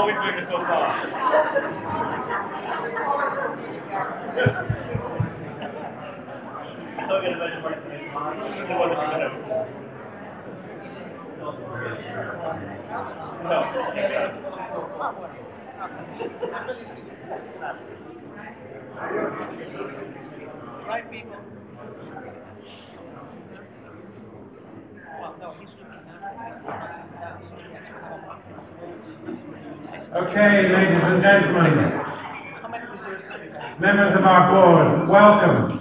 always doing the faux pas. Right, people. Okay, ladies and gentlemen, members of our board, welcome.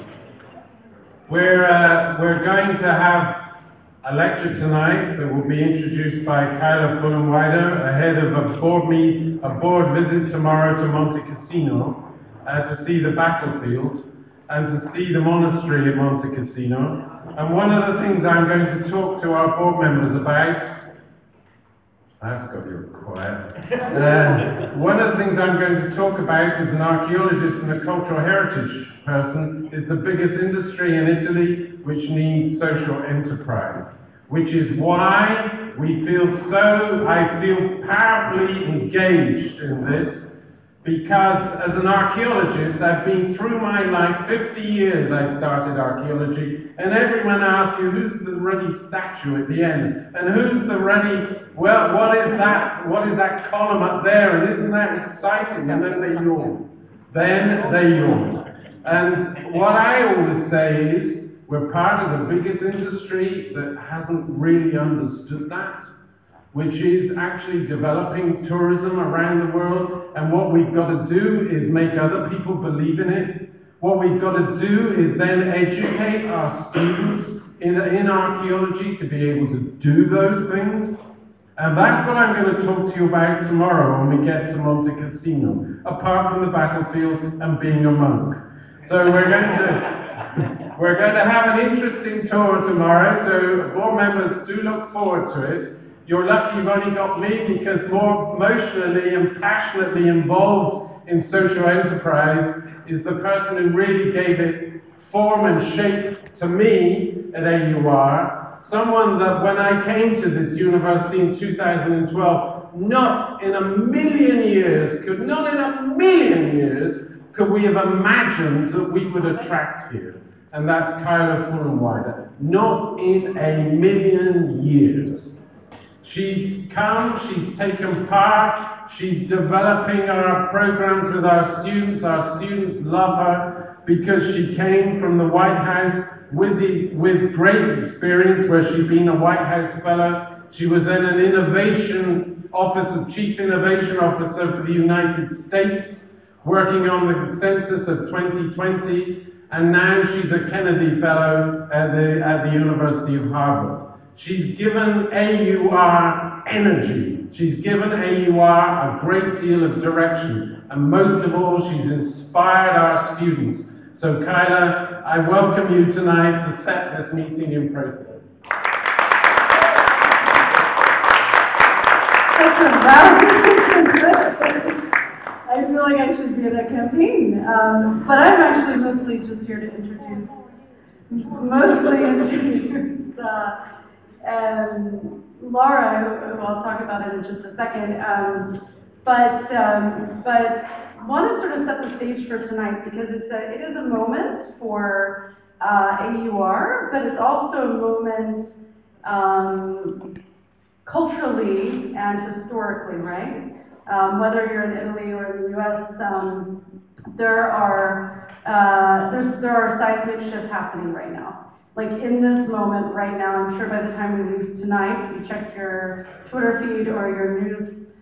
We're going to have a lecture tonight that will be introduced by Kyla Fulham-Wider ahead of a board visit tomorrow to Monte Cassino to see the battlefield and to see the monastery at Monte Cassino. And one of the things I'm going to talk to our board members about, that's got you quiet. One of the things I'm going to talk about as an archaeologist and a cultural heritage person is the biggest industry in Italy which needs social enterprise, which is why I feel powerfully engaged in this, because as an archaeologist, I've been through my life, 50 years I started archaeology, and everyone asks you, who's the ruddy statue at the end? And who's the ruddy, well, what is that column up there? And isn't that exciting? And then they yawn. And what I always say is, we're part of the biggest industry that hasn't really understood that, which is actually developing tourism around the world. And what we've got to do is make other people believe in it. What we've got to do is then educate our students in archaeology to be able to do those things. And that's what I'm going to talk to you about tomorrow when we get to Monte Cassino, apart from the battlefield and being a monk. So we're going to have an interesting tour tomorrow, so board members, do look forward to it. You're lucky you've only got me, because more emotionally and passionately involved in social enterprise is the person who really gave it form and shape to me at AUR. Someone that when I came to this university in 2012, not in a million years could we have imagined that we would attract here. And that's Kyla Fulham-Wider. Not in a million years. She's come, she's taken part, she's developing our programs with our students. Our students love her because she came from the White House with great experience, where she'd been a White House fellow. She was then an innovation officer, chief innovation officer for the United States, working on the census of 2020, and now she's a Kennedy fellow at the University of Harvard. She's given AUR energy. She's given AUR a great deal of direction. And most of all, she's inspired our students. So Kyla, I welcome you tonight to set this meeting in process. Such a radical introduction. I feel like I should be at a campaign. But I'm actually mostly just here to introduce Laura, who I'll talk about it in just a second, but want to sort of set the stage for tonight, because it is a moment for AUR, but it's also a moment culturally and historically, right? Whether you're in Italy or in the US, there are seismic shifts happening right now. Like in this moment right now, I'm sure by the time we leave tonight, you check your Twitter feed or your news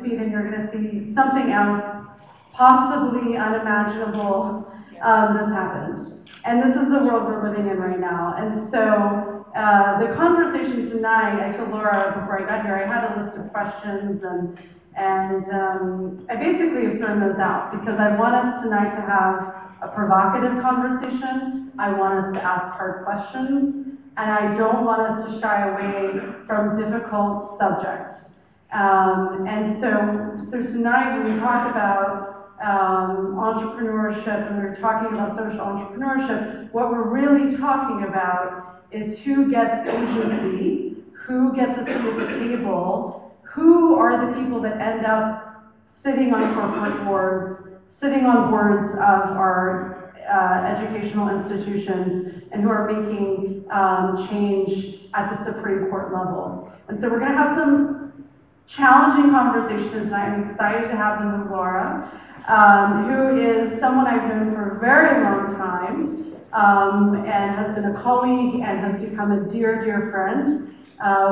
feed, and you're going to see something else, possibly unimaginable, that's happened. And this is the world we're living in right now. And so the conversation tonight, I told Laura before I got here, I had a list of questions, and I basically have thrown those out because I want us tonight to have a provocative conversation. I want us to ask hard questions, and I don't want us to shy away from difficult subjects. And so tonight, when we talk about entrepreneurship and we're talking about social entrepreneurship, what we're really talking about is who gets agency, who gets a seat at the table, who are the people that end up sitting on corporate boards, sitting on boards of our educational institutions, and who are making change at the Supreme Court level. And so we're going to have some challenging conversations tonight. I'm excited to have them with Laura, who is someone I've known for a very long time, and has been a colleague and has become a dear, dear friend.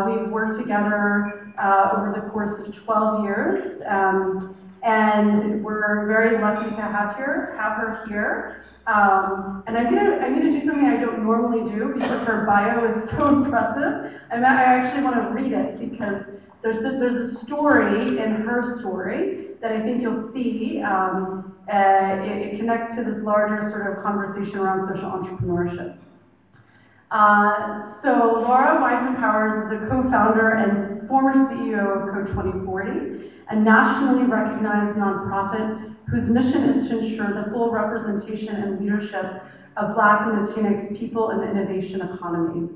We've worked together over the course of 12 years, and we're very lucky to have her here. And I'm gonna do something I don't normally do because her bio is so impressive. I actually want to read it because there's a story in her story that I think you'll see. It connects to this larger sort of conversation around social entrepreneurship. So Laura Weidman Powers is the co-founder and former CEO of Code 2040, a nationally recognized nonprofit whose mission is to ensure the full representation and leadership of Black and Latinx people in the innovation economy.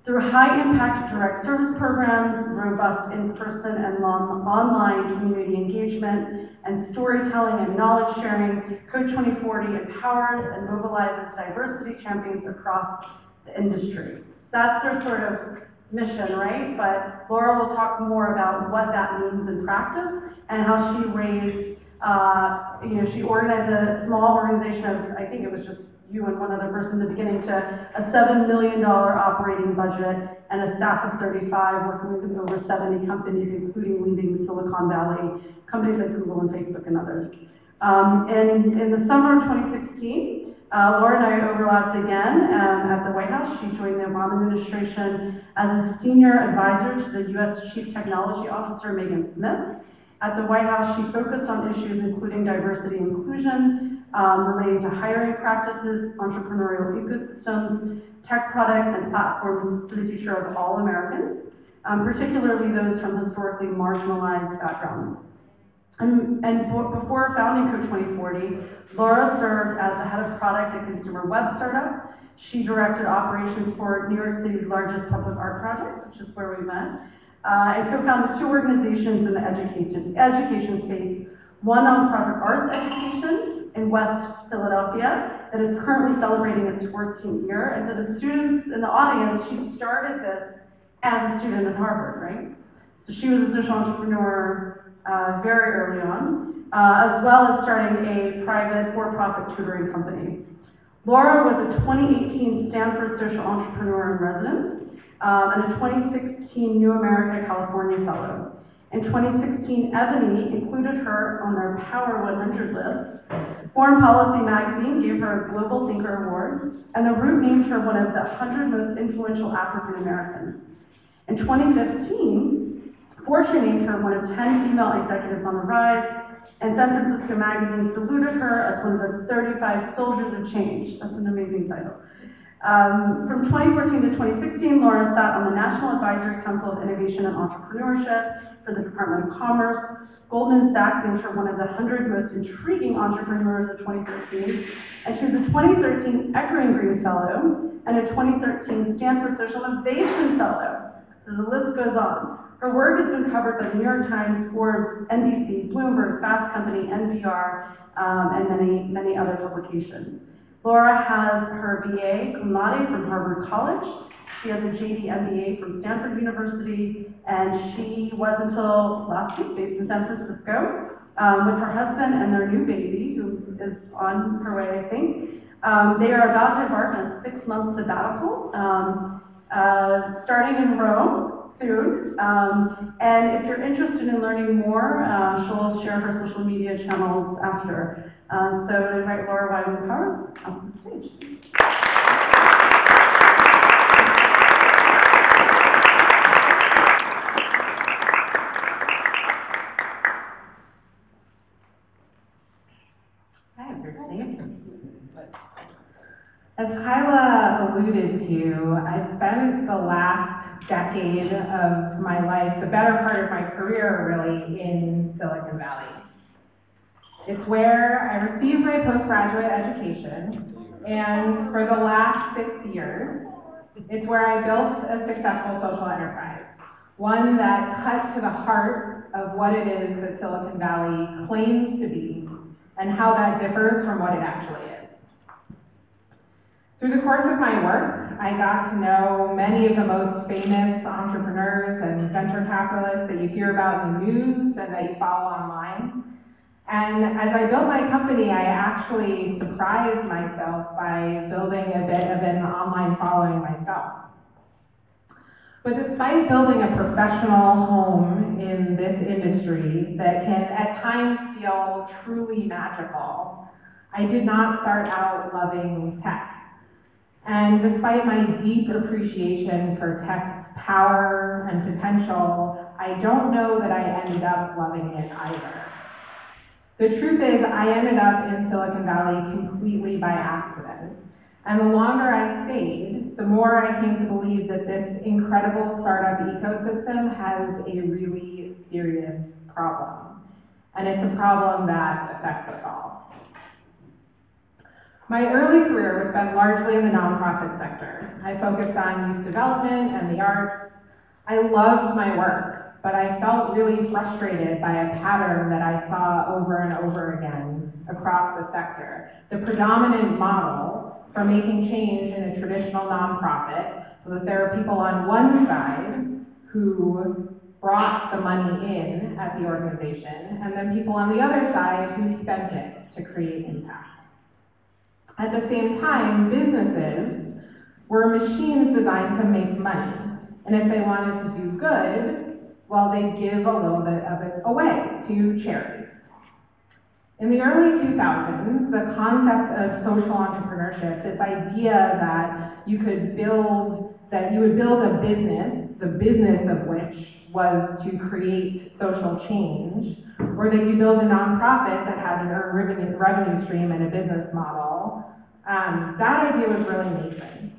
Through high-impact direct service programs, robust in-person and online community engagement, and storytelling and knowledge sharing, Code 2040 empowers and mobilizes diversity champions across the industry. So that's their sort of mission, right? But Laura will talk more about what that means in practice and how she raised, she organized a small organization of, I think it was just you and one other person in the beginning, to a $7 million operating budget and a staff of 35 working with over 70 companies, including leading Silicon Valley companies like Google and Facebook and others. And in the summer of 2016, Laura and I overlapped again at the White House. She joined the Obama administration as a senior advisor to the US Chief Technology Officer, Megan Smith. At the White House, she focused on issues including diversity and inclusion, relating to hiring practices, entrepreneurial ecosystems, tech products, and platforms for the future of all Americans, particularly those from historically marginalized backgrounds. And before founding Code 2040, Laura served as the head of product at consumer web startup. She directed operations for New York City's largest public art project, which is where we met, and co-founded 2 organizations in the education space, one nonprofit arts education in West Philadelphia that is currently celebrating its 14th year. And for the students in the audience, she started this as a student at Harvard, right? So she was a social entrepreneur very early on, as well as starting a private for-profit tutoring company. Laura was a 2018 Stanford Social Entrepreneur in Residence, and a 2016 New America California Fellow. In 2016, Ebony included her on their Power 100 list. Foreign Policy magazine gave her a Global Thinker Award, and The Root named her one of the 100 most influential African Americans. In 2015, Fortune named her one of 10 female executives on the rise, and San Francisco magazine saluted her as one of the 35 soldiers of change. That's an amazing title. From 2014 to 2016, Laura sat on the National Advisory Council of Innovation and Entrepreneurship for the Department of Commerce. Goldman Sachs named her one of the 100 most intriguing entrepreneurs of 2013, and she was a 2013 Eckering Green Fellow and a 2013 Stanford Social Innovation Fellow. The list goes on. Her work has been covered by the New York Times, Forbes, NBC, Bloomberg, Fast Company, NPR, and many, many other publications. Laura has her BA cum laude from Harvard College. She has a JD MBA from Stanford University, and she was until last week based in San Francisco with her husband and their new baby, who is on her way, I think. They are about to embark on a 6-month sabbatical, starting in Rome soon. And if you're interested in learning more, she'll share her social media channels after. So I invite Laura Weidman Powers up to the stage. Hi, everybody. As Kyla alluded to, I've spent the last decade of my life, the better part of my career really, in Silicon Valley. It's where I received my postgraduate education, and for the last 6 years, it's where I built a successful social enterprise, one that cut to the heart of what it is that Silicon Valley claims to be and how that differs from what it actually is. Through the course of my work, I got to know many of the most famous entrepreneurs and venture capitalists that you hear about in the news and that you follow online. And as I built my company, I actually surprised myself by building a bit of an online following myself. But despite building a professional home in this industry that can at times feel truly magical, I did not start out loving tech. And despite my deep appreciation for tech's power and potential, I don't know that I ended up loving it either. The truth is, I ended up in Silicon Valley completely by accident. And the longer I stayed, the more I came to believe that this incredible startup ecosystem has a really serious problem. And it's a problem that affects us all. My early career was spent largely in the nonprofit sector. I focused on youth development and the arts. I loved my work, but I felt really frustrated by a pattern that I saw over and over again across the sector. The predominant model for making change in a traditional nonprofit was that there are people on one side who brought the money in at the organization, and then people on the other side who spent it to create impact. At the same time, businesses were machines designed to make money. And if they wanted to do good, well, they'd give a little bit of it away to charities. In the early 2000s, the concept of social entrepreneurship, this idea that you would build a business, the business of which was to create social change, or that you build a nonprofit that had an earned revenue stream and a business model, that idea was really nascent.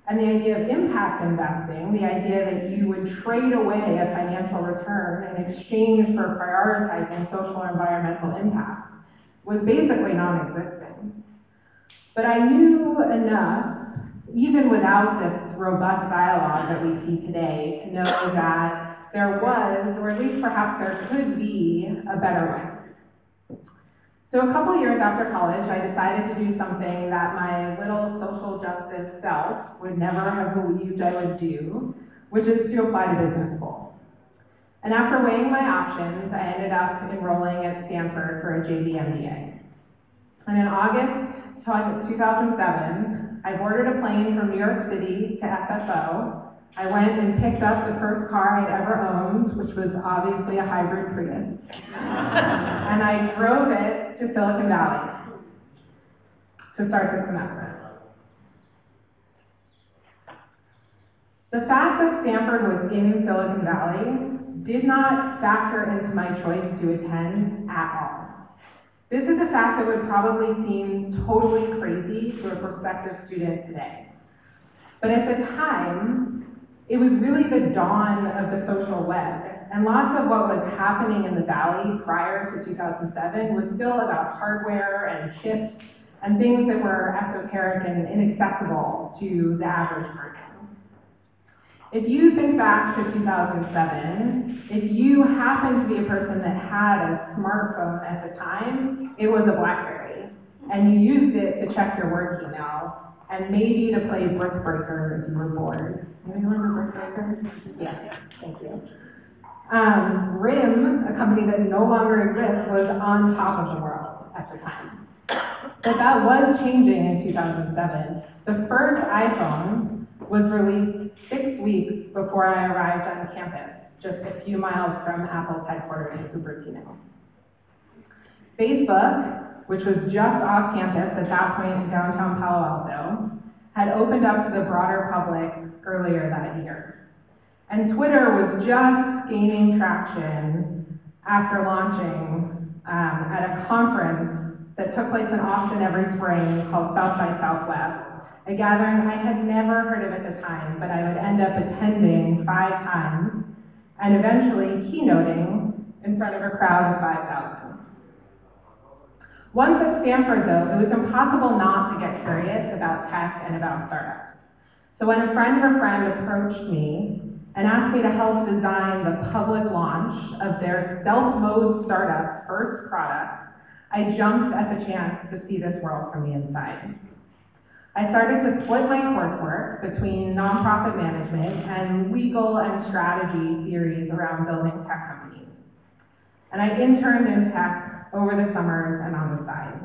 And the idea of impact investing, the idea that you would trade away a financial return in exchange for prioritizing social or environmental impact, was basically non-existent. But I knew enough, even without this robust dialogue that we see today, to know that there was, or at least perhaps there could be, a better way. So a couple years after college, I decided to do something that my little social justice self would never have believed I would do, which is to apply to business school. And after weighing my options, I ended up enrolling at Stanford for a JD MBA. And in August 2007, I boarded a plane from New York City to SFO. I went and picked up the first car I'd ever owned, which was obviously a hybrid Prius. And I drove it to Silicon Valley to start the semester. The fact that Stanford was in Silicon Valley did not factor into my choice to attend at all. This is a fact that would probably seem totally crazy to a prospective student today. But at the time, it was really the dawn of the social web, and lots of what was happening in the Valley prior to 2007 was still about hardware and chips and things that were esoteric and inaccessible to the average person. If you think back to 2007, if you happened to be a person that had a smartphone at the time, it was a BlackBerry, and you used it to check your work email and maybe to play Brick Breaker if you were bored. Anyone remember Brick Breaker? Yes, thank you. RIM, a company that no longer exists, was on top of the world at the time. But that was changing in 2007. The first iPhone was released 6 weeks before I arrived on campus, just a few miles from Apple's headquarters in Cupertino. Facebook, which was just off campus at that point in downtown Palo Alto, had opened up to the broader public earlier that year. And Twitter was just gaining traction after launching at a conference that took place in Austin every spring called South by Southwest, a gathering I had never heard of at the time, but I would end up attending 5 times and eventually keynoting in front of a crowd of 5,000. Once at Stanford, though, it was impossible not to get curious about tech and about startups. So when a friend of a friend approached me and asked me to help design the public launch of their stealth mode startup's first product, I jumped at the chance to see this world from the inside. I started to split my coursework between nonprofit management and legal and strategy theories around building tech companies. And I interned in tech over the summers and on the side.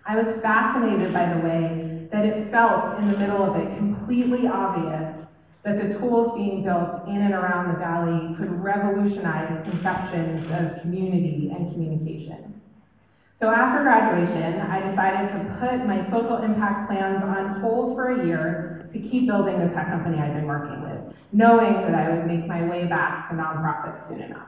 I was fascinated by the way that it felt in the middle of it completely obvious that the tools being built in and around the Valley could revolutionize conceptions of community and communication. So after graduation, I decided to put my social impact plans on hold for a year to keep building the tech company I've been working with, knowing that I would make my way back to nonprofits soon enough.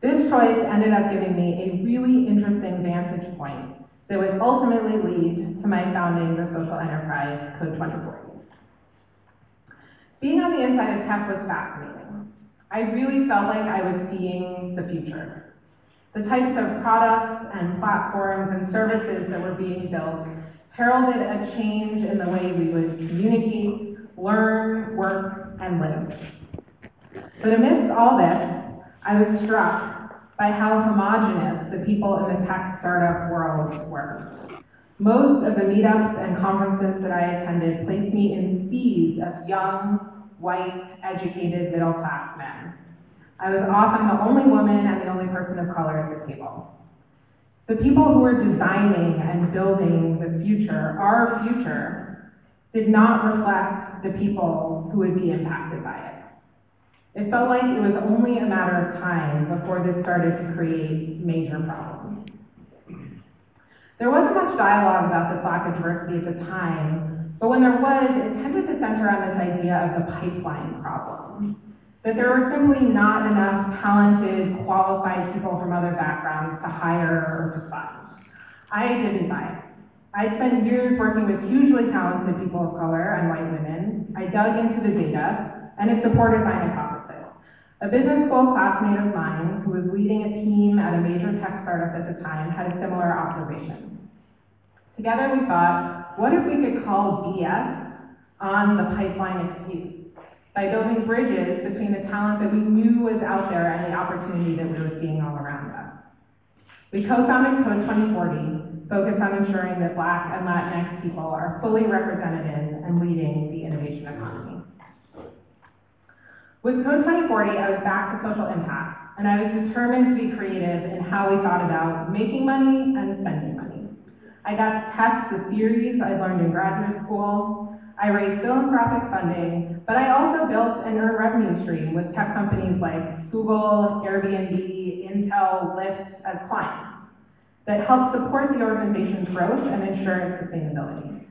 This choice ended up giving me a really interesting vantage point that would ultimately lead to my founding the social enterprise Code 2040. Being on the inside of tech was fascinating. I really felt like I was seeing the future. The types of products and platforms and services that were being built heralded a change in the way we would communicate, learn, work, and live. But amidst all this, I was struck by how homogenous the people in the tech startup world were. Most of the meetups and conferences that I attended placed me in seas of young, white, educated, middle-class men. I was often the only woman and the only person of color at the table. The people who were designing and building the future, our future, did not reflect the people who would be impacted by it. It felt like it was only a matter of time before this started to create major problems. There wasn't much dialogue about this lack of diversity at the time, but when there was, it tended to center on this idea of the pipeline problem. That there were simply not enough talented, qualified people from other backgrounds to hire or to fund. I didn't buy it. I'd spent years working with hugely talented people of color and white women. I dug into the data, and it supported my hypothesis. A business school classmate of mine, who was leading a team at a major tech startup at the time, had a similar observation. Together we thought, what if we could call BS on the pipeline excuse? By building bridges between the talent that we knew was out there and the opportunity that we were seeing all around us. We co-founded Code 2040, focused on ensuring that Black and Latinx people are fully represented in and leading the innovation economy. With Code 2040, I was back to social impact, and I was determined to be creative in how we thought about making money and spending money. I got to test the theories I learned in graduate school. I raised philanthropic funding, but I also built an earned revenue stream with tech companies like Google, Airbnb, Intel, Lyft as clients that helped support the organization's growth and ensure its sustainability.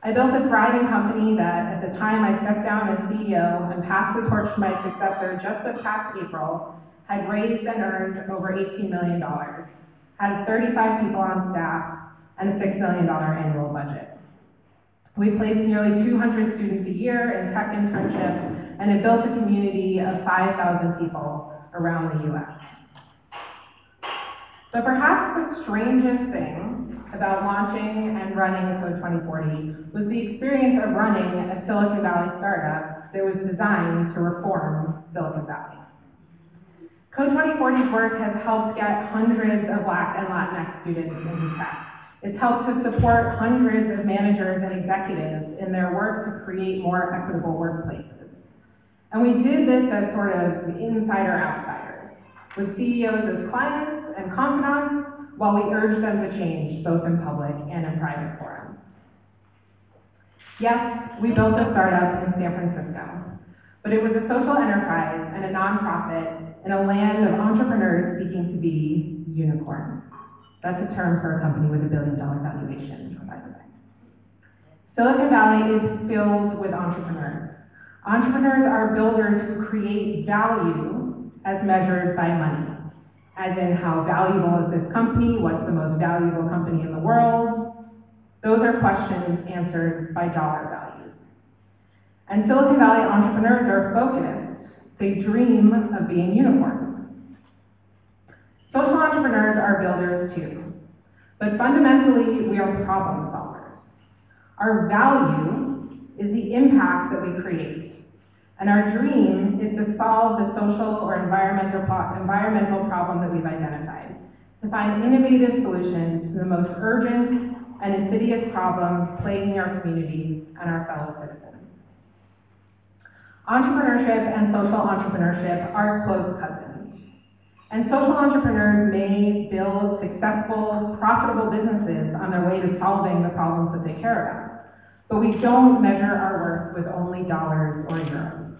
I built a thriving company that, at the time I stepped down as CEO and passed the torch to my successor just this past April, had raised and earned over $18 million, had 35 people on staff, and a $6 million annual budget. We placed nearly 200 students a year in tech internships and have built a community of 5,000 people around the US. But perhaps the strangest thing about launching and running Code 2040 was the experience of running a Silicon Valley startup that was designed to reform Silicon Valley. Code 2040's work has helped get hundreds of Black and Latinx students into tech. It's helped to support hundreds of managers and executives in their work to create more equitable workplaces. And we did this as sort of insider-outsiders, with CEOs as clients and confidants, while we urged them to change, both in public and in private forums. Yes, we built a startup in San Francisco, but it was a social enterprise and a nonprofit in a land of entrepreneurs seeking to be unicorns. That's a term for a company with $1 billion valuation, by the way. Silicon Valley is filled with entrepreneurs. Entrepreneurs are builders who create value as measured by money, as in how valuable is this company, what's the most valuable company in the world. Those are questions answered by dollar values. And Silicon Valley entrepreneurs are focused. They dream of being unicorns. Social entrepreneurs are builders too, but fundamentally we are problem solvers. Our value is the impact that we create. And our dream is to solve the social or environmental problem that we've identified, to find innovative solutions to the most urgent and insidious problems plaguing our communities and our fellow citizens. Entrepreneurship and social entrepreneurship are close cousins. And social entrepreneurs may build successful, profitable businesses on their way to solving the problems that they care about. But we don't measure our worth with only dollars or euros.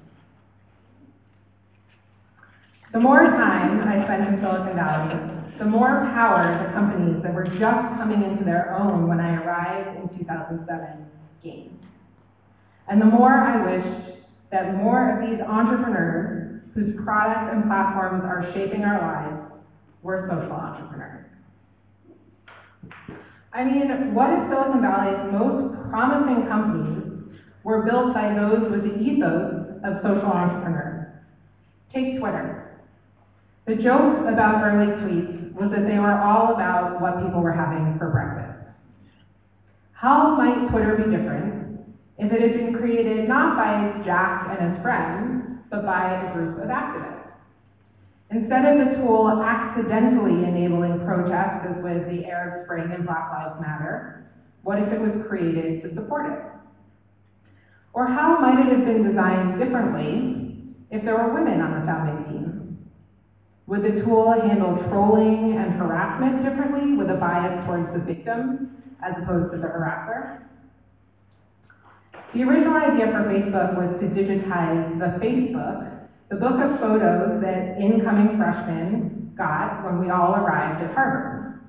The more time I spent in Silicon Valley, the more power the companies that were just coming into their own when I arrived in 2007 gained. And the more I wished that more of these entrepreneurs whose products and platforms are shaping our lives were social entrepreneurs. I mean, what if Silicon Valley's most promising companies were built by those with the ethos of social entrepreneurs? Take Twitter. The joke about early tweets was that they were all about what people were having for breakfast. How might Twitter be different if it had been created not by Jack and his friends, but by a group of activists? Instead of the tool accidentally enabling protests as with the Arab Spring and Black Lives Matter, what if it was created to support it? Or how might it have been designed differently if there were women on the founding team? Would the tool handle trolling and harassment differently with a bias towards the victim as opposed to the harasser? The original idea for Facebook was to digitize the Facebook, the book of photos that incoming freshmen got when we all arrived at Harvard.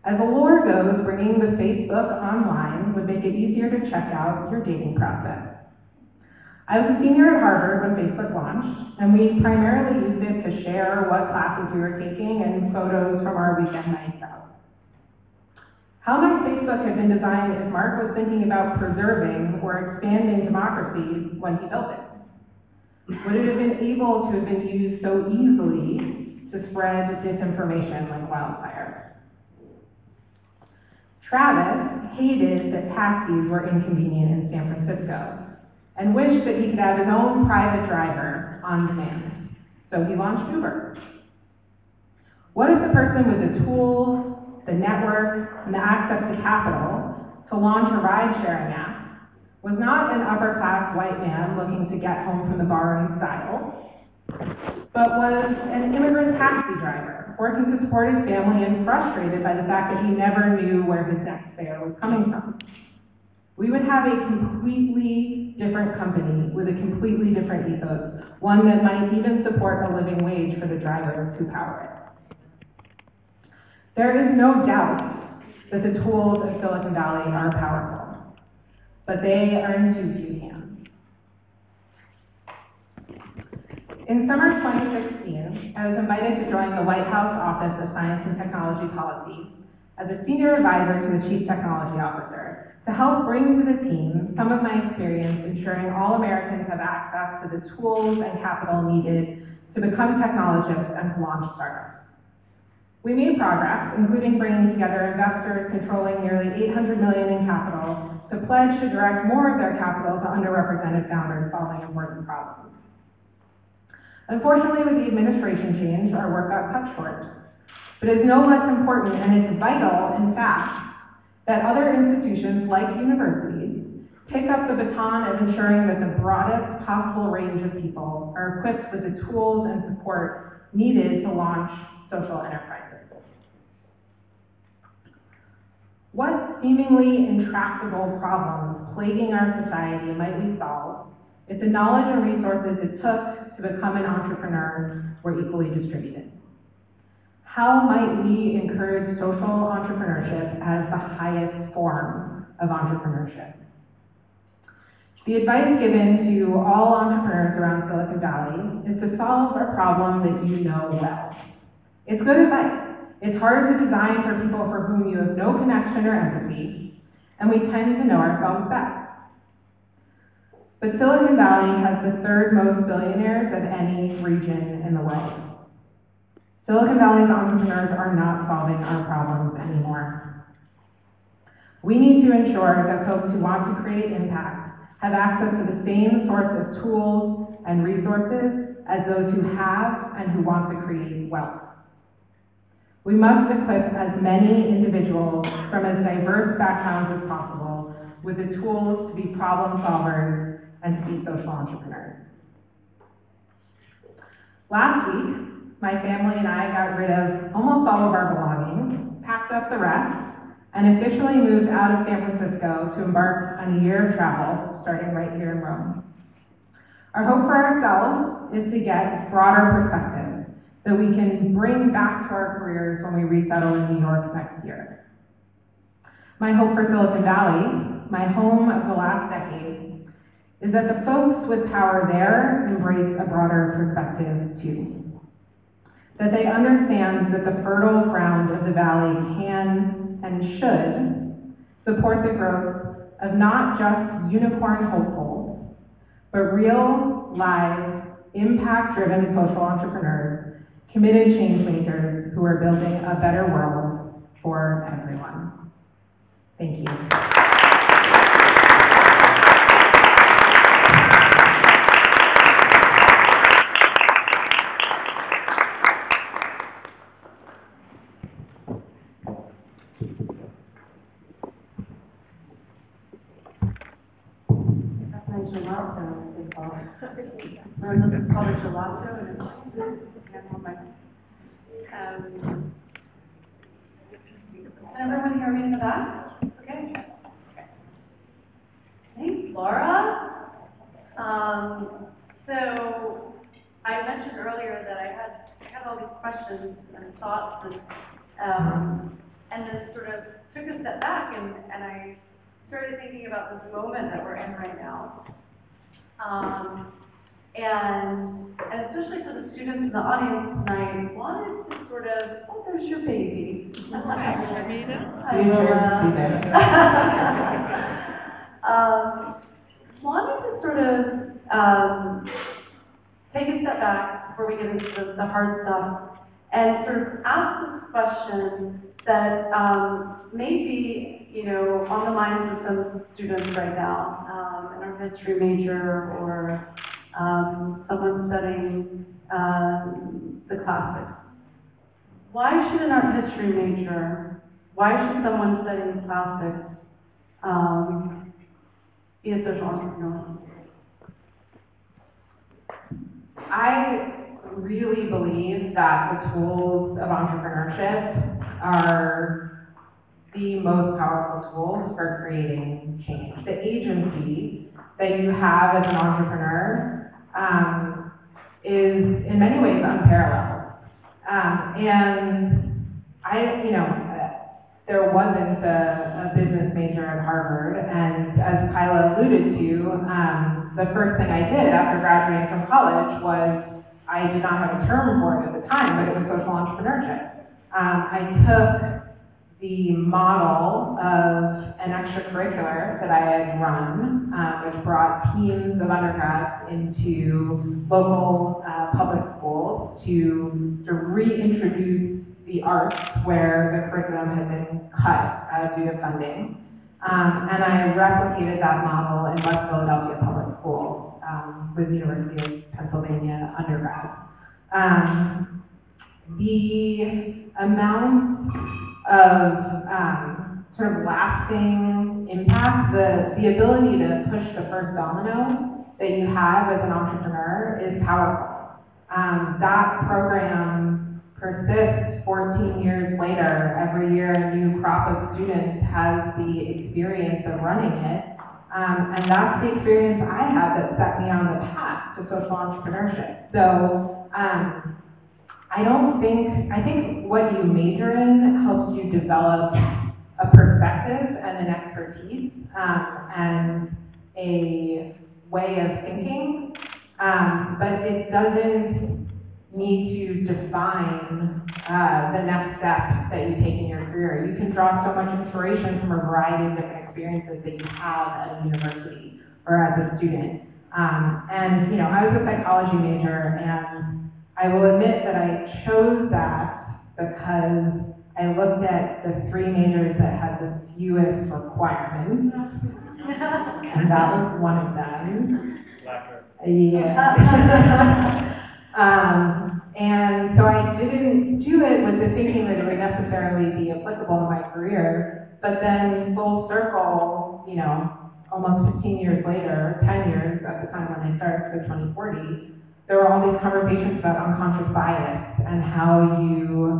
As the lore goes, bringing the Facebook online would make it easier to check out your dating prospects. I was a senior at Harvard when Facebook launched, and we primarily used it to share what classes we were taking and photos from our weekend nights out. How might Facebook have been designed if Mark was thinking about preserving or expanding democracy when he built it? Would it have been able to have been used so easily to spread disinformation like wildfire? Travis hated that taxis were inconvenient in San Francisco and wished that he could have his own private driver on demand. So he launched Uber. What if the person with the tools, the network, and the access to capital to launch a ride-sharing app was not an upper-class white man looking to get home from the bar in style, but was an immigrant taxi driver working to support his family and frustrated by the fact that he never knew where his next fare was coming from? We would have a completely different company with a completely different ethos, one that might even support a living wage for the drivers who power it. There is no doubt that the tools of Silicon Valley are powerful, but they are in too few hands. In summer 2016, I was invited to join the White House Office of Science and Technology Policy as a senior advisor to the Chief Technology Officer to help bring to the team some of my experience ensuring all Americans have access to the tools and capital needed to become technologists and to launch startups. We made progress, including bringing together investors controlling nearly $800 million in capital to pledge to direct more of their capital to underrepresented founders solving important problems. Unfortunately, with the administration change, our work got cut short. But it's no less important, and it's vital, in fact, that other institutions like universities pick up the baton of ensuring that the broadest possible range of people are equipped with the tools and support needed to launch social enterprises. What seemingly intractable problems plaguing our society might we solve if the knowledge and resources it took to become an entrepreneur were equally distributed? How might we encourage social entrepreneurship as the highest form of entrepreneurship? The advice given to all entrepreneurs around Silicon Valley is to solve a problem that you know well. It's good advice. It's hard to design for people for whom you have no connection or empathy, and we tend to know ourselves best. But Silicon Valley has the third most billionaires of any region in the world. Silicon Valley's entrepreneurs are not solving our problems anymore. We need to ensure that folks who want to create impact have access to the same sorts of tools, and resources as those who have and who want to create wealth. We must equip as many individuals from as diverse backgrounds as possible with the tools to be problem solvers and to be social entrepreneurs. Last week, my family and I got rid of almost all of our belongings, packed up the rest, and officially moved out of San Francisco to embark on a year of travel, starting right here in Rome. Our hope for ourselves is to get broader perspective that we can bring back to our careers when we resettle in New York next year. My hope for Silicon Valley, my home of the last decade, is that the folks with power there embrace a broader perspective too. That they understand that the fertile ground of the valley can and should support the growth of not just unicorn hopefuls, but real, live, impact-driven social entrepreneurs, committed change makers who are building a better world for everyone. Thank you. Gelato, as they call it. Or this is called a gelato, and can everyone hear me in the back? It's okay. Thanks, Laura. So I mentioned earlier that I had all these questions and thoughts, and then sort of took a step back, and I started thinking about this moment that we're in right now. And especially for the students in the audience tonight, wanted to sort of, oh, there's your baby. Future student. Wanted to sort of take a step back before we get into the hard stuff and sort of ask this question that may be, on the minds of some students right now, in our history major or someone studying the classics. Why should an art history major, why should someone studying classics be a social entrepreneur? I really believe that the tools of entrepreneurship are the most powerful tools for creating change. The agency that you have as an entrepreneur is in many ways unparalleled. And there wasn't a business major at Harvard, and as Kyla alluded to, the first thing I did after graduating from college was, I did not have a term for it at the time, but it was social entrepreneurship. I took the model of an extracurricular that I had run, which brought teams of undergrads into local public schools to reintroduce the arts where the curriculum had been cut due to funding. And I replicated that model in West Philadelphia public schools with the University of Pennsylvania undergrads. The amounts of sort of lasting impact, the ability to push the first domino that you have as an entrepreneur is powerful. That program persists 14 years later. Every year a new crop of students has the experience of running it. And that's the experience I had that set me on the path to social entrepreneurship. So I think what you major in helps you develop a perspective and an expertise and a way of thinking, but it doesn't need to define the next step that you take in your career. You can draw so much inspiration from a variety of different experiences that you have at a university or as a student. And I was a psychology major, and I will admit that I chose that because I looked at the 3 majors that had the fewest requirements, and that was one of them. Yeah. And so I didn't do it with the thinking that it would necessarily be applicable to my career, but then full circle, you know, almost 15 years later, 10 years at the time when I started Code 2040, there were all these conversations about unconscious bias and how you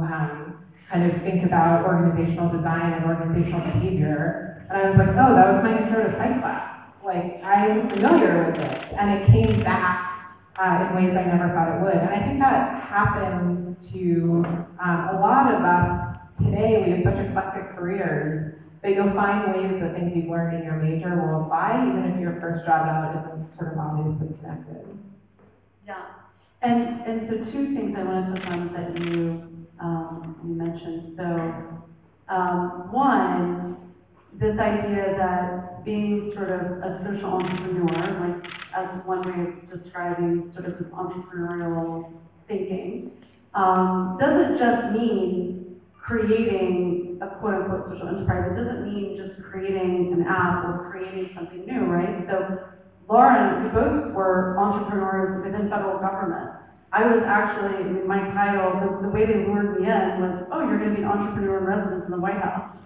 kind of think about organizational design and organizational behavior. And I was like, oh, that was my intro to psych class. Like, I'm familiar with this. And it came back in ways I never thought it would. And I think that happens to a lot of us today. We have such eclectic careers that you'll find ways that things you've learned in your major will apply, even if your first job out isn't sort of obviously connected. Yeah, and so two things I want to touch on that you mentioned. So one, this idea that being sort of a social entrepreneur, like as one way of describing sort of this entrepreneurial thinking, doesn't just mean creating a quote-unquote social enterprise. It doesn't mean just creating an app or creating something new, right? So Laura and we both were entrepreneurs within federal government. I was actually, I mean, my title, the way they lured me in was, oh, you're going to be an entrepreneur in residence in the White House,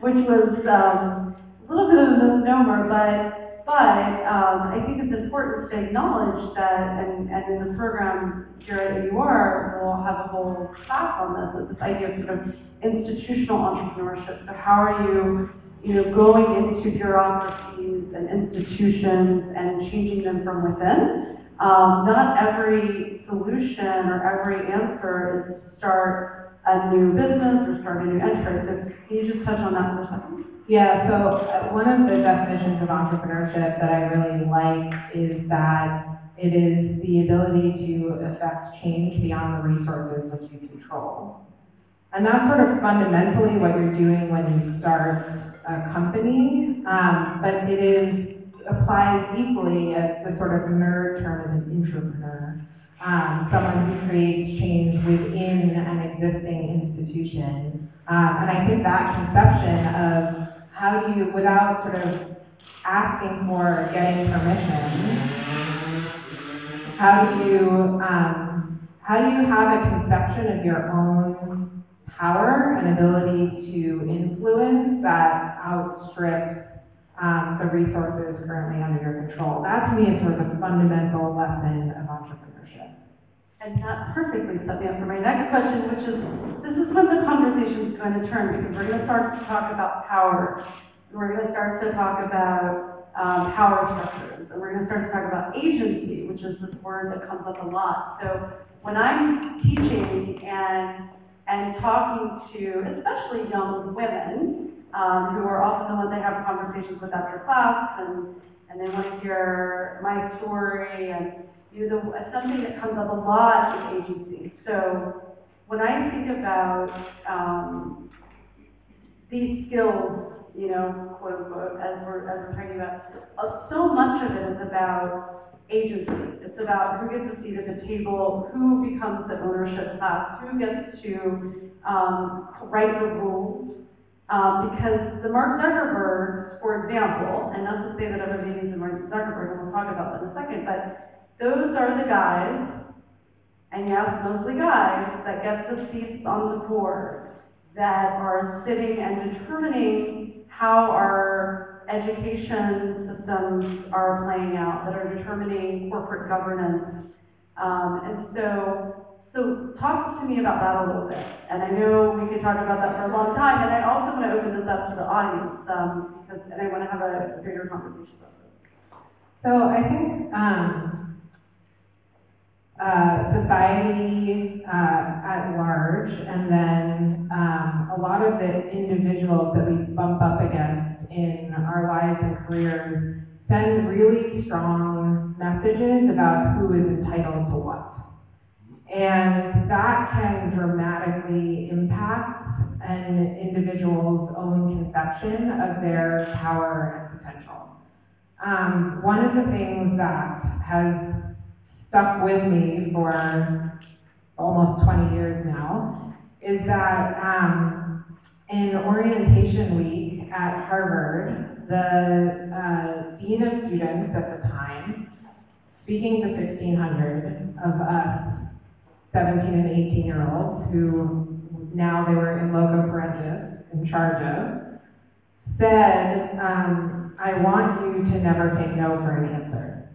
which was a little bit of a misnomer, but I think it's important to acknowledge that, and in the program here at AUR, we'll have a whole class on this idea of sort of institutional entrepreneurship. So how are you going into bureaucracies and institutions and changing them from within? Not every solution or every answer is to start a new business or start a new enterprise. So can you just touch on that for a second? Yeah, so one of the definitions of entrepreneurship that I really like is that it is the ability to affect change beyond the resources which you control. And that's sort of fundamentally what you're doing when you start a company, but applies equally as the sort of nerd term as an intrapreneur, someone who creates change within an existing institution. And I think that conception of how do you, without sort of asking for or getting permission, how do you have a conception of your own power and ability to influence that outstrips the resources currently under your control? That to me is sort of the fundamental lesson of entrepreneurship. And that perfectly set me up for my next question, which is, this is when the conversation is going to turn, because we're going to start to talk about power. And we're going to start to talk about power structures. And we're going to start to talk about agency, which is this word that comes up a lot. So when I'm teaching and talking to especially young women, who are often the ones I have conversations with after class, and they want to hear my story, and something that comes up a lot is agency. So when I think about these skills, quote unquote, as we're talking about, so much of it is about agency. It's about who gets a seat at the table, who becomes the ownership class, who gets to write the rules. Because the Mark Zuckerbergs, for example, and not to say that everybody needs Mark Zuckerberg, and we'll talk about that in a second, but those are the guys, and yes, mostly guys, that get the seats on the board, that are sitting and determining how our education systems are playing out, that are determining corporate governance. And so talk to me about that a little bit. And I know we could talk about that for a long time, and I also want to open this up to the audience, and I want to have a bigger conversation about this. So I think society at large, and then a lot of the individuals that we bump up against in our lives and careers send really strong messages about who is entitled to what. And that can dramatically impact an individual's own conception of their power and potential. One of the things that has stuck with me for almost 20 years now is that in orientation week at Harvard, the dean of students at the time speaking to 1,600 of us 17 and 18-year-olds who now they were in loco parentis, in charge of, said, I want you to never take no for an answer.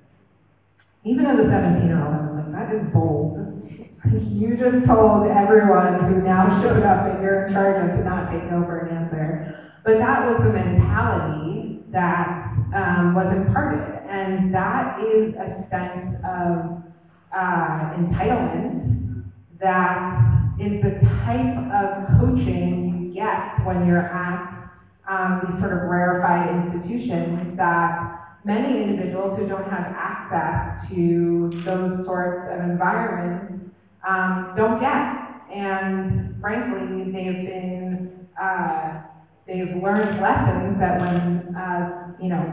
Even as a 17-year-old, I was like, that is bold. You just told everyone who now showed up that you're in charge of to not take no for an answer. But that was the mentality that was imparted. And that is a sense of entitlement that is the type of coaching you get when you're at these sort of rarefied institutions that many individuals who don't have access to those sorts of environments don't get. And frankly, they've learned lessons that when,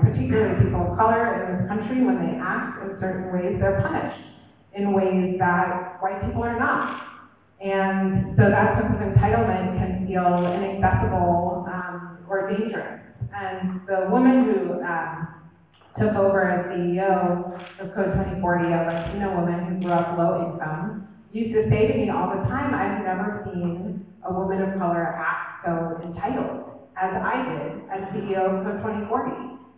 particularly people of color in this country, when they act in certain ways, they're punished in ways that white people are not. And so that sense of entitlement can feel inaccessible or dangerous. And the woman who took over as CEO of Code 2040, a Latina woman who grew up low income, used to say to me all the time, I've never seen a woman of color act so entitled as I did as CEO of Code 2040.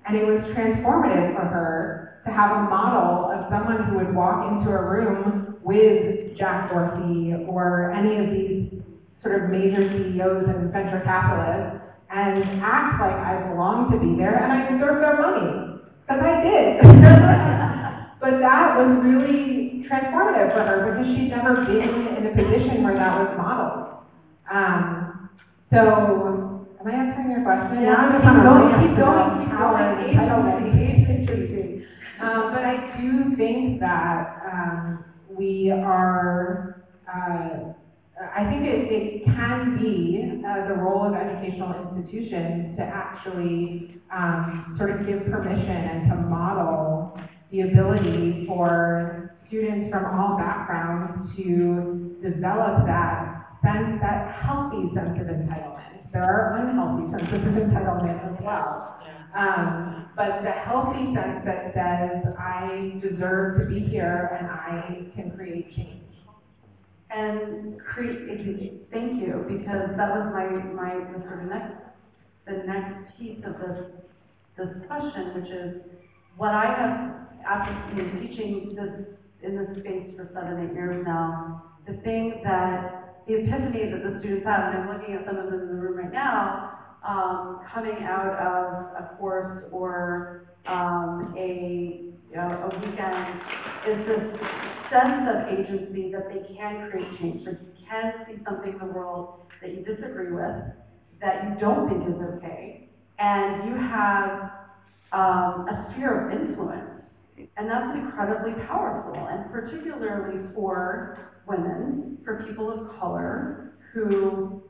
And it was transformative for her to have a model of someone who would walk into a room with Jack Dorsey or any of these sort of major CEOs and venture capitalists and act like I belong to be there and I deserve their money, because I did. But that was really transformative for her because she'd never been in a position where that was modeled. So, am I answering your question? Yeah, Now I'm just keep on a going, rant keep about going, keep power going. and entitlement. Agency. But I do think that we are, I think it can be the role of educational institutions to actually sort of give permission and to model the ability for students from all backgrounds to develop that sense, that healthy sense of entitlement. There are unhealthy senses of entitlement as well. But the healthy sense that says, I deserve to be here and I can create change. And thank you, because that was the sort of next piece of this question, which is what I have, after teaching this in this space for 7-8 years now, the epiphany that the students have, and I'm looking at some of them in the room right now, coming out of a course or a weekend, is this sense of agency that they can create change, that you can see something in the world that you disagree with, that you don't think is okay, and you have a sphere of influence. And that's incredibly powerful, and particularly for women, for people of color who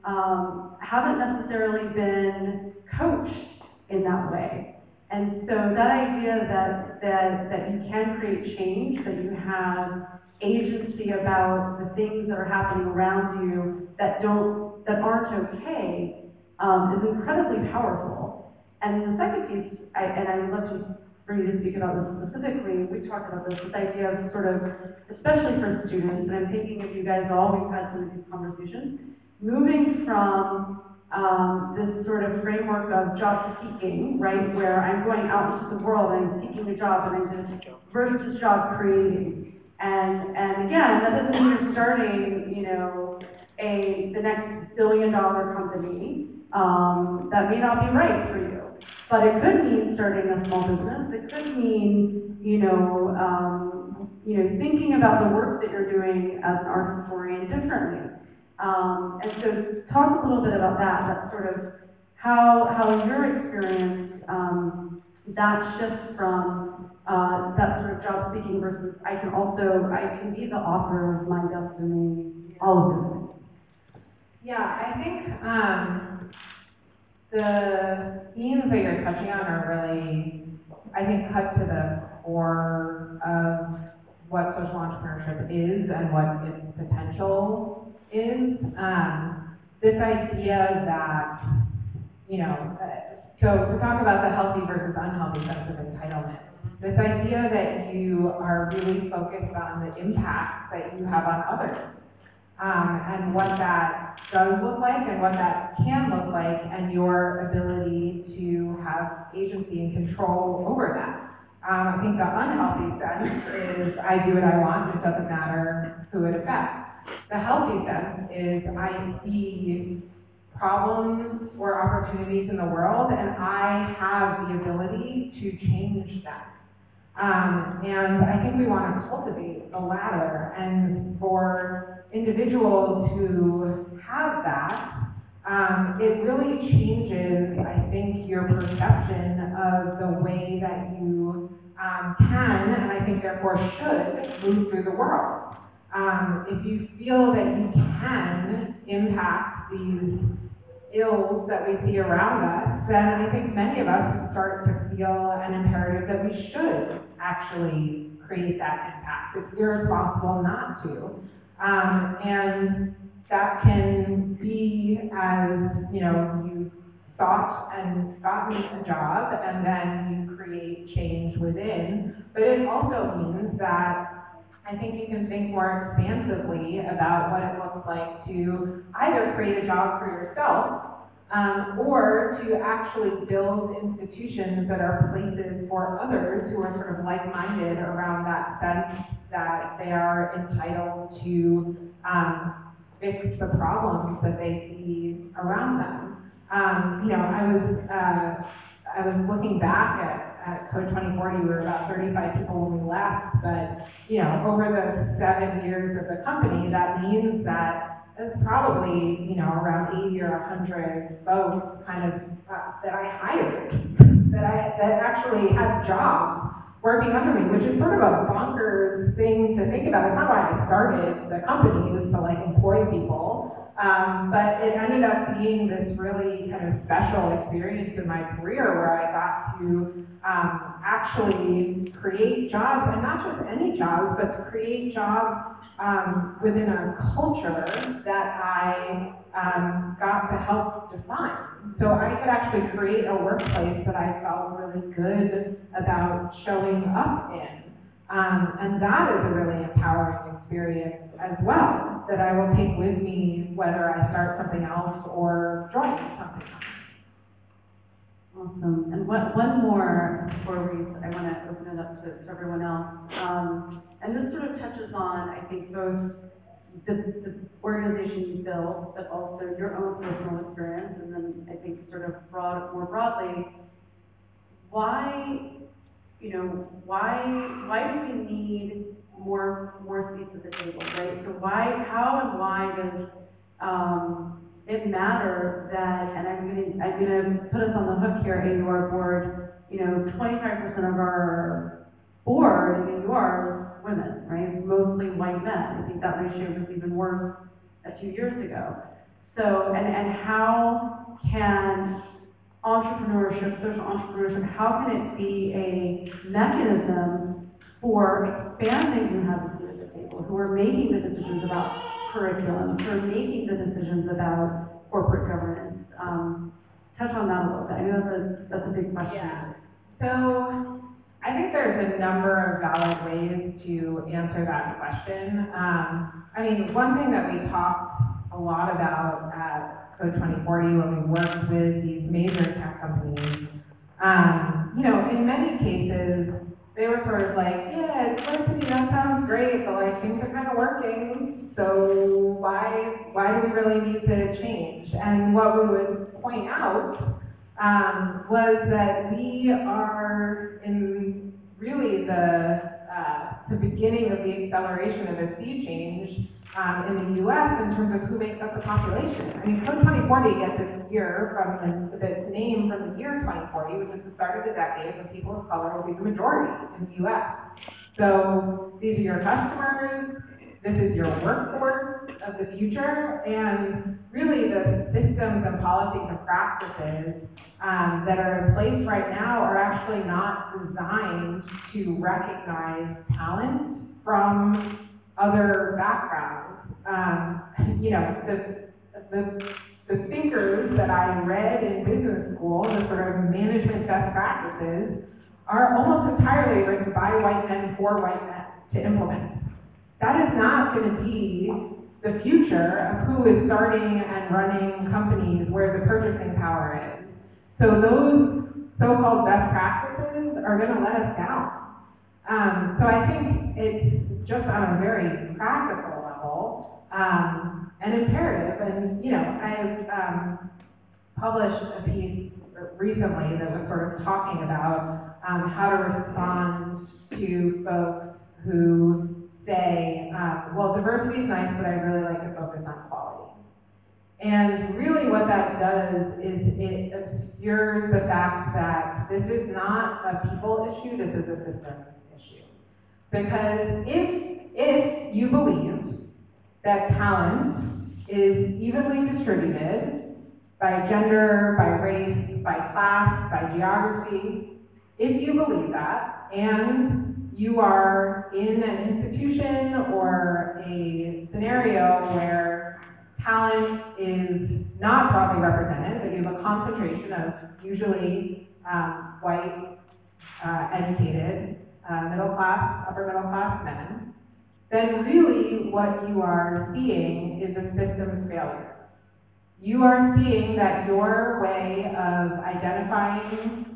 haven't necessarily been coached in that way. And so that idea that you can create change, that you have agency about the things that are happening around you that aren't okay, is incredibly powerful. And the second piece, and I would love for you to speak about this specifically, we talked about this idea of sort of, especially for students, and I'm thinking of you guys all, we've had some of these conversations, moving from this sort of framework of job seeking, right, where I'm going out into the world and I'm seeking a job versus job creating. And again, that doesn't mean you're starting, the next billion-dollar company. That may not be right for you. But it could mean starting a small business. It could mean, thinking about the work that you're doing as an art historian differently. And so talk a little bit about that sort of how your experience, that shift from that sort of job seeking versus I can be the author of my destiny, all of those things. Yeah, I think the themes that you're touching on are really, I think, cut to the core of what social entrepreneurship is and what its potential is. This idea that, So to talk about the healthy versus unhealthy sense of entitlement, this idea that you are really focused on the impact that you have on others, and what that does look like and what that can look like, and your ability to have agency and control over that. I think the unhealthy sense is I do what I want, it doesn't matter who it affects. The healthy sense is I see problems or opportunities in the world, and I have the ability to change them. And I think we want to cultivate the latter. And for individuals who have that, it really changes, I think, your perception of the way that you can, and I think therefore should, move through the world. If you feel that you can impact these ills that we see around us, then I think many of us start to feel an imperative that we should actually create that impact. It's irresponsible not to. And that can be as, you've sought and gotten a job, and then you create change within. But it also means that I think you can think more expansively about what it looks like to either create a job for yourself, or to actually build institutions that are places for others who are sort of like-minded around that sense that they are entitled to fix the problems that they see around them. I was looking back at Code 2040, we were about 35 people when we left, but over the 7 years of the company, that means that there's probably around 80 or 100 folks kind of that I hired that actually had jobs working under me, which is sort of a bonkers thing to think about. It's not why I started the company, it was to employ people. But it ended up being this really kind of special experience in my career where I got to actually create jobs, and not just any jobs, but to create jobs within a culture that I got to help define. So I could actually create a workplace that I felt really good about showing up in. And that is a really empowering experience as well, that I will take with me whether I start something else or join something else. Awesome. And one more before I want to open it up to everyone else. And this sort of touches on, I think, both the organization you build, but also your own personal experience, and then I think sort of more broadly, why do we need more seats at the table, right? So how and why does it matter that, and I'm gonna put us on the hook here, AUR board, 25% of our board in AUR is women, right? It's mostly white men. I think that ratio was even worse a few years ago. So, and how can entrepreneurship, social entrepreneurship, how can it be a mechanism for expanding who has a seat at the table, who are making the decisions about curriculums, who are making the decisions about corporate governance? Touch on that a little bit. I know that's a big question. Yeah. So I think there's a number of valid ways to answer that question. One thing that we talked a lot about at Code 2040 when we worked with these major tech companies, in many cases, they were sort of like, yeah, diversity, that sounds great, but things are kind of working, so why do we really need to change? And what we would point out was that we are in really the beginning of the acceleration of a sea change in the US in terms of who makes up the population. Code 2040 gets its name from the year 2040, which is the start of the decade when people of color will be the majority in the US. So these are your customers, this is your workforce of the future, and really the systems and policies and practices that are in place right now are actually not designed to recognize talent from other backgrounds. The thinkers that I read in business school, the sort of best practices are almost entirely written by white men for white men to implement. That is not going to be the future of who is starting and running companies where the purchasing power is. So those so-called best practices are going to let us down. So I think it's just on a very practical level, an imperative. And I published a piece recently that was sort of talking about how to respond to folks who say, well, diversity is nice, but I'd really like to focus on quality. And really what that does is it obscures the fact that this is not a people issue, this is a systems issue. Because if you believe that talent is evenly distributed by gender, by race, by class, by geography, if you believe that, and you are in an institution or a scenario where talent is not broadly represented, but you have a concentration of usually white, educated, middle class, upper middle class men, then really what you are seeing is a systems failure. You are seeing that your way of identifying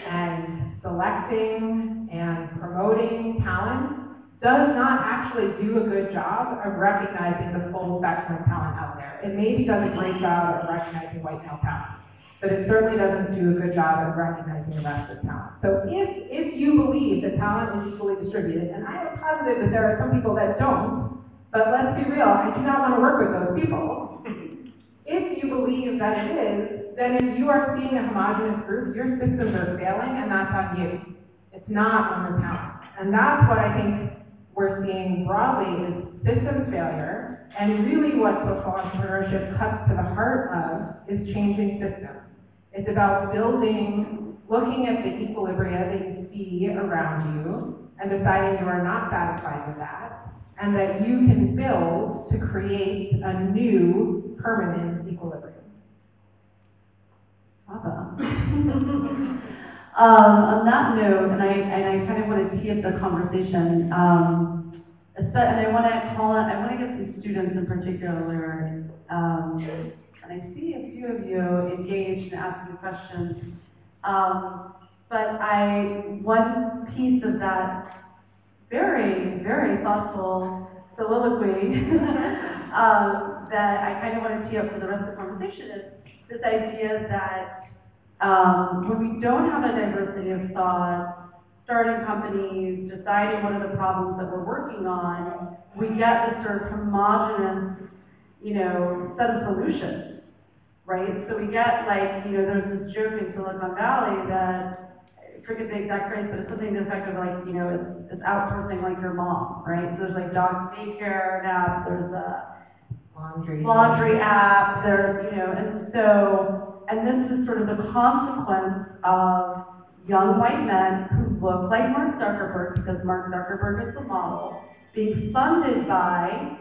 and selecting and promoting talent does not actually do a good job of recognizing the full spectrum of talent out there. It maybe does a great job of recognizing white male talent, but it certainly doesn't do a good job of recognizing the rest of talent. So if you believe that talent is equally distributed, and I am positive that there are some people that don't, but let's be real, I do not want to work with those people. If you believe that it is, then if you are seeing a homogenous group, your systems are failing, and that's on you. It's not on the talent. And that's what I think we're seeing broadly is systems failure, and really what social entrepreneurship cuts to the heart of is changing systems. It's about building, looking at the equilibria that you see around you, and deciding you are not satisfied with that, and that you can build to create a new permanent equilibrium. Bravo. On that note, and I kind of want to tee up the conversation, and I want to get some students in particular, and I see a few of you engaged and asking questions, but one piece of that very, very thoughtful soliloquy that I kind of want to tee up for the rest of the conversation is this idea that when we don't have a diversity of thought, starting companies, deciding what are the problems that we're working on, we get this sort of homogenous, set of solutions, right? So we get there's this joke in Silicon Valley that, I forget the exact phrase, but it's something to the effect of it's outsourcing like your mom, right? So there's dog daycare app, there's a laundry app, there's, and this is sort of the consequence of young white men who look like Mark Zuckerberg, because Mark Zuckerberg is the model, being funded by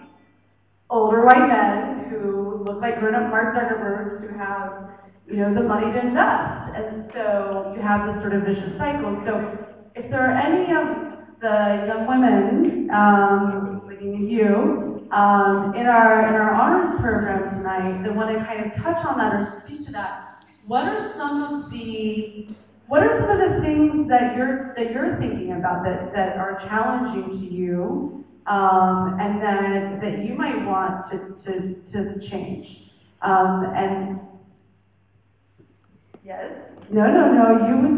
older white men who look like grown-up Mark Zuckerbergs who have, the money to invest. And so you have this sort of vicious cycle. So if there are any of the young women, looking at you, in our honors program tonight that want to kind of touch on that or speak to that, what are some of the things that you're thinking about that are challenging to you, and that you might want to change? And yes, no, you would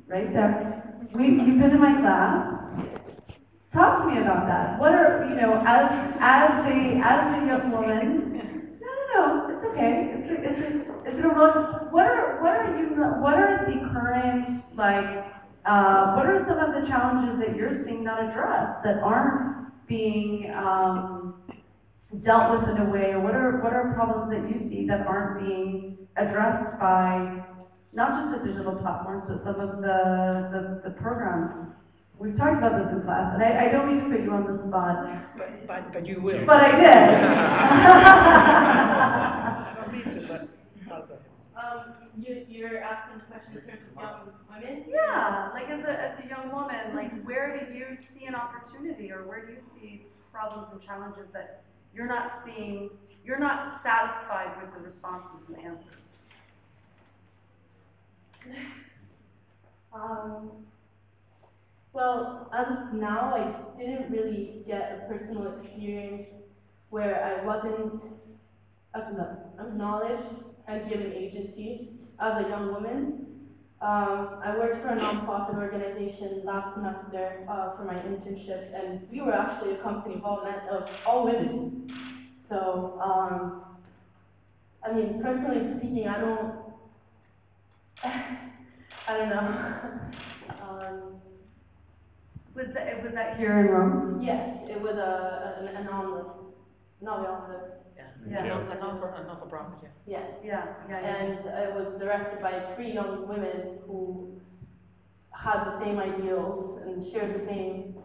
right there. You've been in my class. Talk to me about that. What are, as a young woman? No, it's okay. It's a real. What are the current what are some of the challenges that you're seeing not addressed that aren't being dealt with in a way, or what are problems that you see that aren't being addressed by not just the digital platforms, but some of the programs? We've talked about this in class, and I don't mean to put you on the spot. But you will. But I did. I don't mean to, but I'll go You're asking the question in terms of young women? Yeah, like as a young woman, like where do you see an opportunity, or where do you see problems and challenges that you're not seeing, you're not satisfied with the responses and answers? Well, as of now, I didn't really get a personal experience where I wasn't acknowledged and given agency as a young woman. I worked for a nonprofit organization last semester for my internship, and we were actually a company of all women. So, I mean, personally speaking, I don't, I don't know. Was that here in Rome? Yes, it was an anonymous, not anonymous. Yeah. Not for profit, yeah. Yes. Yeah. And it was directed by 3 young women who had the same ideals and shared the same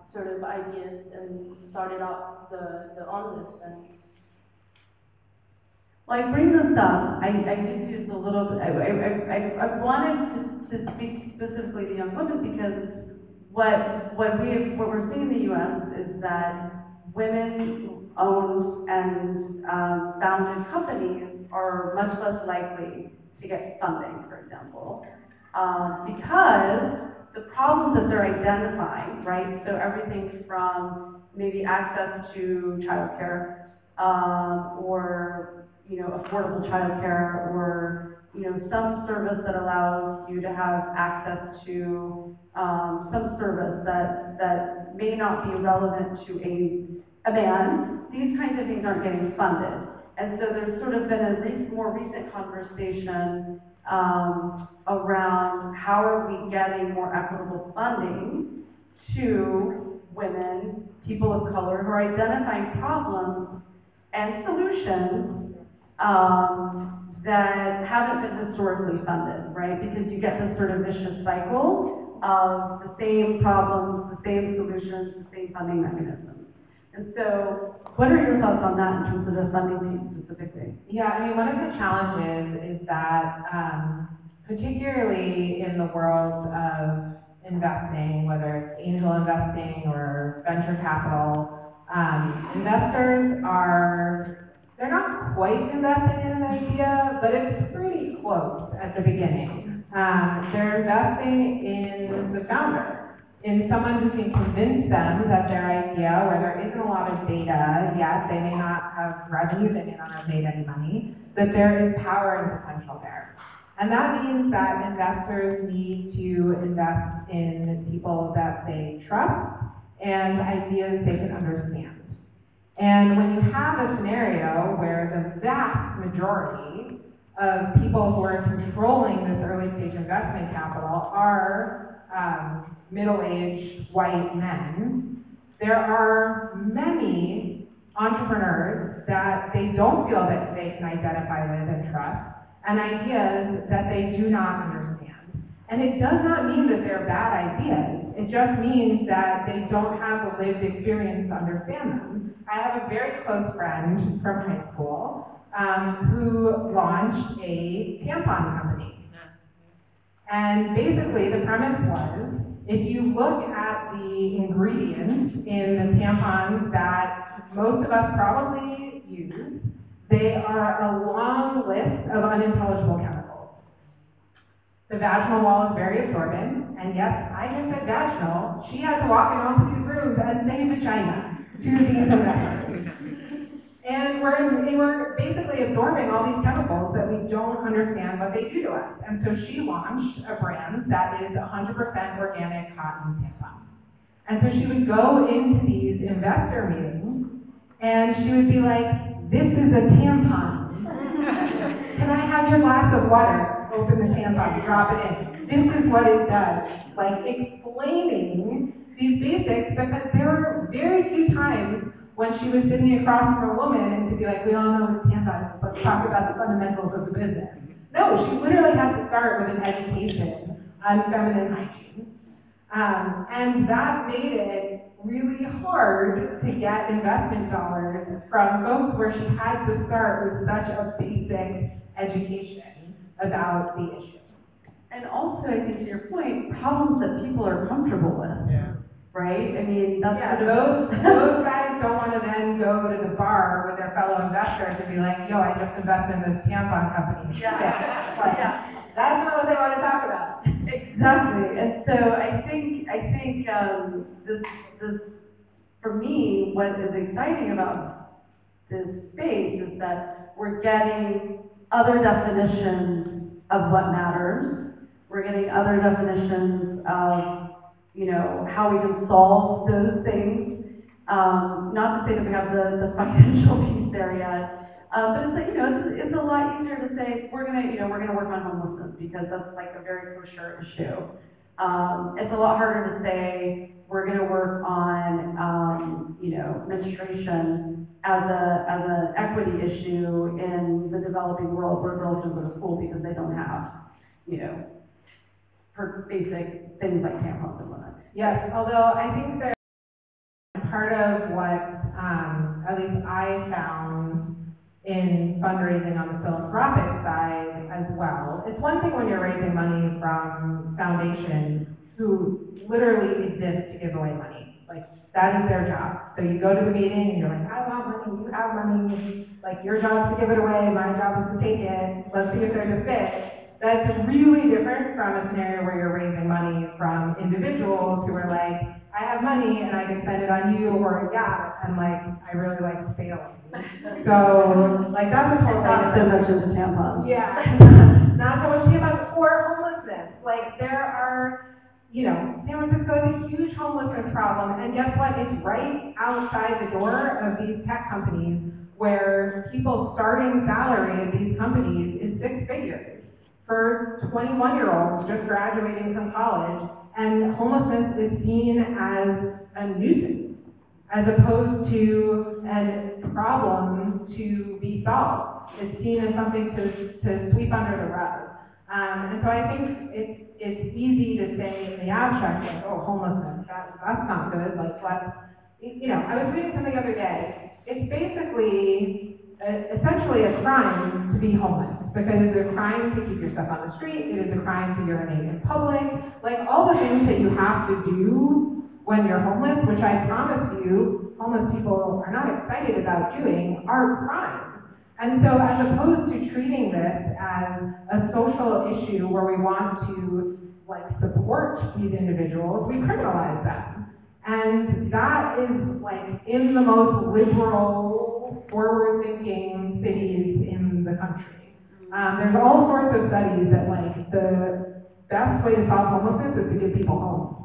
sort of ideas and started up the Onlus. And Well, I bring this up. I use a little bit. I wanted to speak specifically to young women because what we're seeing in the U.S. is that women-owned and founded companies are much less likely to get funding, for example, because the problems that they're identifying, right? So everything from maybe access to childcare, or affordable childcare, or some service that allows you to have access to some service that may not be relevant to a man. These kinds of things aren't getting funded. And so there's sort of been a more recent conversation around how are we getting more equitable funding to women, people of color, who are identifying problems and solutions that haven't been historically funded, right? Because you get this sort of vicious cycle of the same problems, the same solutions, the same funding mechanisms. And so, what are your thoughts on that in terms of the funding piece specifically? Yeah, I mean, one of the challenges is that, particularly in the world of investing, whether it's angel investing or venture capital, investors they're not quite investing in an idea, but it's pretty close at the beginning. They're investing in the founder, in someone who can convince them that their idea, where there isn't a lot of data yet, they may not have revenue, they may not have made any money, that there is power and potential there. And that means that investors need to invest in people that they trust and ideas they can understand. And when you have a scenario where the vast majority of people who are controlling this early stage investment capital are middle-aged white men, there are many entrepreneurs that they don't feel that they can identify with and trust, and ideas that they do not understand. And it does not mean that they're bad ideas. It just means that they don't have the lived experience to understand them. I have a very close friend from high school who launched a tampon company. And basically the premise was, if you look at the ingredients in the tampons that most of us probably use, they are a long list of unintelligible chemicals. The vaginal wall is very absorbent, and yes, I just said vaginal. She had to walk in onto these rooms and say vagina to these investors. And we're basically absorbing all these chemicals that we don't understand what they do to us. And so she launched a brand that is 100% organic cotton tampon. And so she would go into these investor meetings, and she would be like, this is a tampon. Can I have your glass of water? Open the tampon, drop it in. This is what it does. Like explaining these basics, because there were very few times when she was sitting across from a woman and to be like, we all know what a tampon is, let's talk about the fundamentals of the business. No, she literally had to start with an education on feminine hygiene. And that made it really hard to get investment dollars from folks where she had to start with such a basic education about the issue. And also, I think to your point, problems that people are comfortable with. Yeah. Right? I mean, that's Yeah, sort of those guys don't want to then go to the bar with their fellow investors and be like, yo, I just invested in this tampon company. Yeah. Like, Yeah. that's not what they want to talk about. Exactly. And so I think this for me, what is exciting about this space is that we're getting other definitions of what matters. We're getting other definitions of, how we can solve those things. Not to say that we have the financial piece there yet, but it's like, it's a lot easier to say we're gonna work on homelessness because that's like a very kosher issue. It's a lot harder to say we're gonna work on, menstruation as an equity issue in the developing world where girls don't go to school because they don't have, for basic things like tampons and whatnot. Yes, although I think there's part of what, at least I found in fundraising on the philanthropic side as well. It's one thing when you're raising money from foundations who literally exist to give away money. Like, that is their job. So you go to the meeting and you're like, I want money, you have money. Like, your job's to give it away, my job is to take it. Let's see if there's a fit. That's really different from a scenario where you're raising money from individuals who are like, I have money and I can spend it on you or a yacht, and like, I really like sailing. So, like, that's a totally Not so different much into tampons. Yeah, not so much tampons or homelessness. Like, there are, San Francisco is a huge homelessness problem, and guess what? It's right outside the door of these tech companies where people's starting salary at these companies is 6 figures for 21-year-olds just graduating from college, and homelessness is seen as a nuisance, as opposed to a problem to be solved. It's seen as something to sweep under the rug. And so I think it's easy to say in the abstract, like, oh, homelessness, that's not good. Like, I was reading something the other day. It's basically essentially a crime to be homeless, because it's a crime to keep your stuff on the street, it is a crime to urinate in public, like all the things that you have to do when you're homeless, which I promise you, homeless people are not excited about doing, are crimes. And so as opposed to treating this as a social issue where we want to like support these individuals, we criminalize them. And that is like in the most liberal, forward-thinking cities in the country. There's all sorts of studies that like the best way to solve homelessness is to give people homes.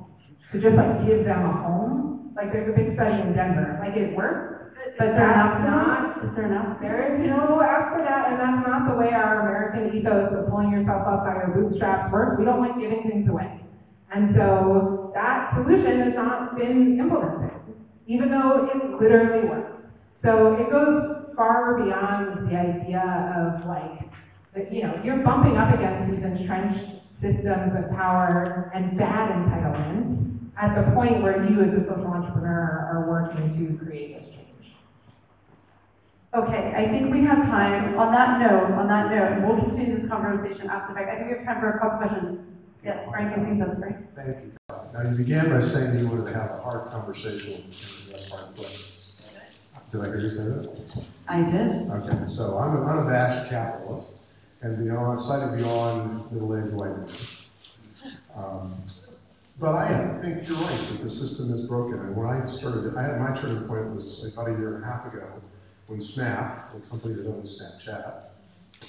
To just like give them a home. Like there's a big study in Denver. Like it works, but that's not, Is there enough? there is no after that, and that's not the way our American ethos of pulling yourself up by your bootstraps works. We don't like giving things away. And so that solution has not been implemented, even though it literally works. So it goes far beyond the idea of like, you're bumping up against these entrenched systems of power and bad entitlement at the point where you as a social entrepreneur are working to create this change. Okay, I think we have time on that note, and we'll continue this conversation after the fact. I think we have time for a couple questions. Yes, Frank, I think that's great. Thank you. Now, you began by saying you wanted to have a hard conversation and address hard questions. Did I hear you say that? I did. Okay, so I'm an unabashed capitalist, and beyond, slightly beyond middle-aged white men. But I think you're right that the system is broken. And when I started, my turning point was about a year and a half ago when Snap, the company that owns Snapchat,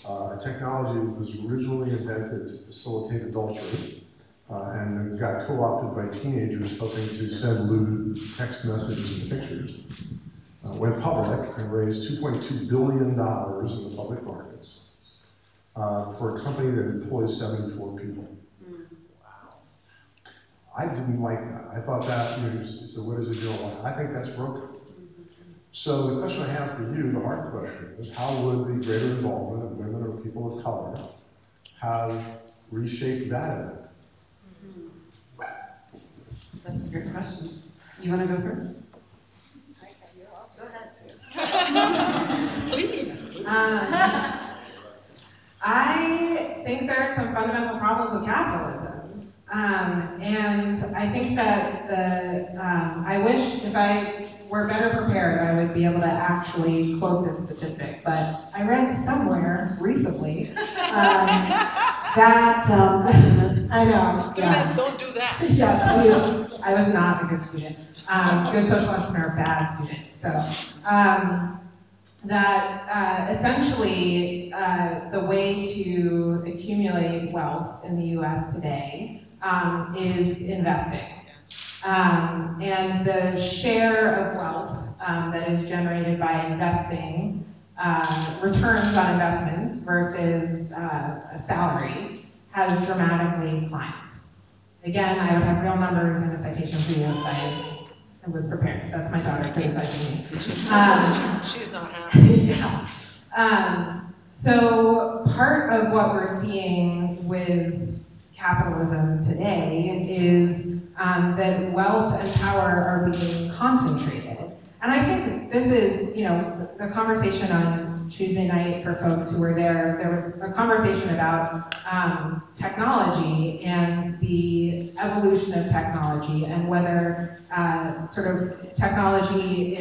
a technology that was originally invented to facilitate adultery and got co-opted by teenagers hoping to send lewd text messages and pictures, went public and raised $2.2 billion in the public markets for a company that employs 74 people. I didn't like that. I thought that, so what is it doing? I think that's broken. So the question I have for you, the hard question, is how would the greater involvement of women or people of color have reshaped that event? That's a great question. You want to go first? Go ahead. Please. are some fundamental problems with capitalism. And I think that I wish if I were better prepared, I would be able to actually quote this statistic. But I read somewhere recently that I know. Students, don't do that. Yeah, please. I was not a good student. Good social entrepreneur, bad student. So that essentially the way to accumulate wealth in the U.S. today is investing. And the share of wealth that is generated by investing, returns on investments versus a salary, has dramatically climbed. Again, I would have real numbers and a citation for you if I was prepared. That's my daughter criticizing me. She's not happy. Yeah. So part of what we're seeing with capitalism today is that wealth and power are being concentrated. And I think this is, the conversation on Tuesday night for folks who were there, there was a conversation about technology and the evolution of technology and whether sort of technology